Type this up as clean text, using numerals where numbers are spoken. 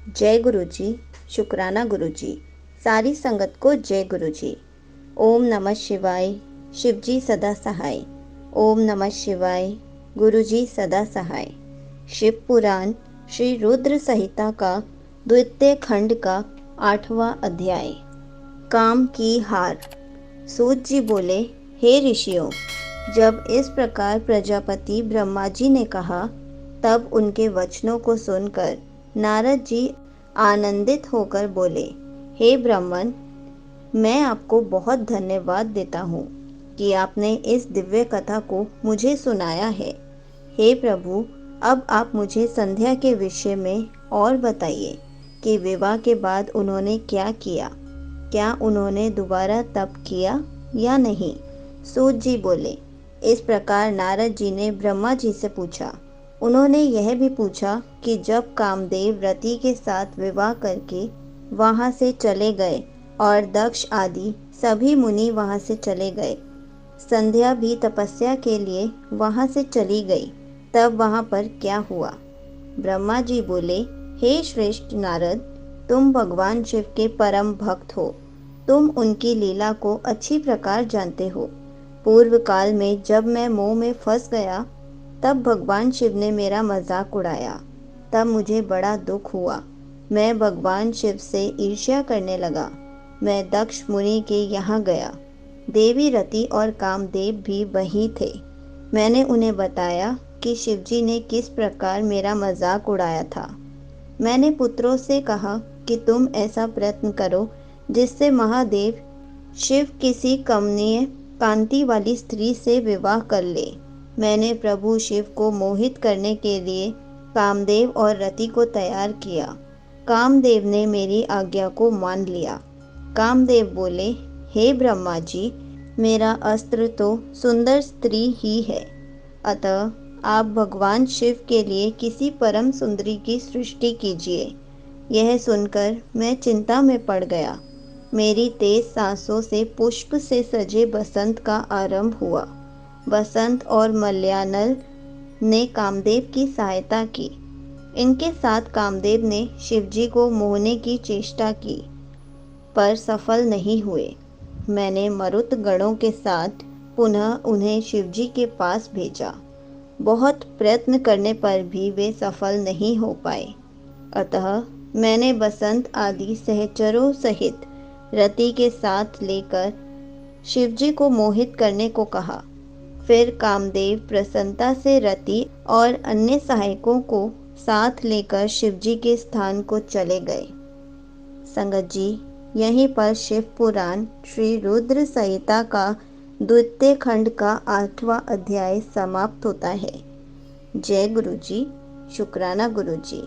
जय गुरु जी। शुक्राना गुरु जी। सारी संगत को जय गुरु जी। ओम नमः शिवाय। शिव जी सदा सहाय। ओम नमः शिवाय। गुरु जी सदा सहाय। शिव पुराण श्री रुद्र संहिता का द्वितीय खंड का 8वां अध्याय। काम की हार। सूत जी बोले, हे ऋषियों, जब इस प्रकार प्रजापति ब्रह्मा जी ने कहा, तब उनके वचनों को सुनकर नारद जी आनंदित होकर बोले, हे ब्राह्मण, मैं आपको बहुत धन्यवाद देता हूँ कि आपने इस दिव्य कथा को मुझे सुनाया है। हे प्रभु, अब आप मुझे संध्या के विषय में और बताइए कि विवाह के बाद उन्होंने क्या किया। क्या उन्होंने दोबारा तप किया या नहीं? सूत जी बोले, इस प्रकार नारद जी ने ब्रह्मा जी से पूछा। उन्होंने यह भी पूछा कि जब कामदेव रति के साथ विवाह करके वहां से चले गए और दक्ष आदि सभी मुनि वहां से चले गए, संध्या भी तपस्या के लिए वहां से चली गई, तब वहां पर क्या हुआ? ब्रह्मा जी बोले, हे श्रेष्ठ नारद, तुम भगवान शिव के परम भक्त हो। तुम उनकी लीला को अच्छी प्रकार जानते हो। पूर्व काल में जब मैं मोह में फंस गया, तब भगवान शिव ने मेरा मजाक उड़ाया। तब मुझे बड़ा दुख हुआ। मैं भगवान शिव से ईर्ष्या करने लगा। मैं दक्ष मुनि के यहाँ गया। देवी रति और कामदेव भी वहीं थे। मैंने उन्हें बताया कि शिवजी ने किस प्रकार मेरा मजाक उड़ाया था। मैंने पुत्रों से कहा कि तुम ऐसा प्रयत्न करो जिससे महादेव शिव किसी कमनीय कांति वाली स्त्री से विवाह कर ले। मैंने प्रभु शिव को मोहित करने के लिए कामदेव और रति को तैयार किया। कामदेव ने मेरी आज्ञा को मान लिया। कामदेव बोले, हे ब्रह्मा जी, मेरा अस्त्र तो सुंदर स्त्री ही है, अतः आप भगवान शिव के लिए किसी परम सुंदरी की सृष्टि कीजिए। यह सुनकर मैं चिंता में पड़ गया। मेरी तेज सांसों से पुष्प से सजे बसंत का आरंभ हुआ। बसंत और मलयानल ने कामदेव की सहायता की। इनके साथ कामदेव ने शिवजी को मोहने की चेष्टा की, पर सफल नहीं हुए। मैंने मरुत गणों के साथ पुनः उन्हें शिवजी के पास भेजा। बहुत प्रयत्न करने पर भी वे सफल नहीं हो पाए। अतः मैंने बसंत आदि सहचरों सहित रति के साथ लेकर शिवजी को मोहित करने को कहा। फिर कामदेव प्रसन्नता से रति और अन्य सहायकों को साथ लेकर शिवजी के स्थान को चले गए। संगत जी, यहीं पर शिव पुराण श्री रुद्र संहिता का द्वितीय खंड का 8वां अध्याय समाप्त होता है। जय गुरु जी। शुक्राना गुरु जी।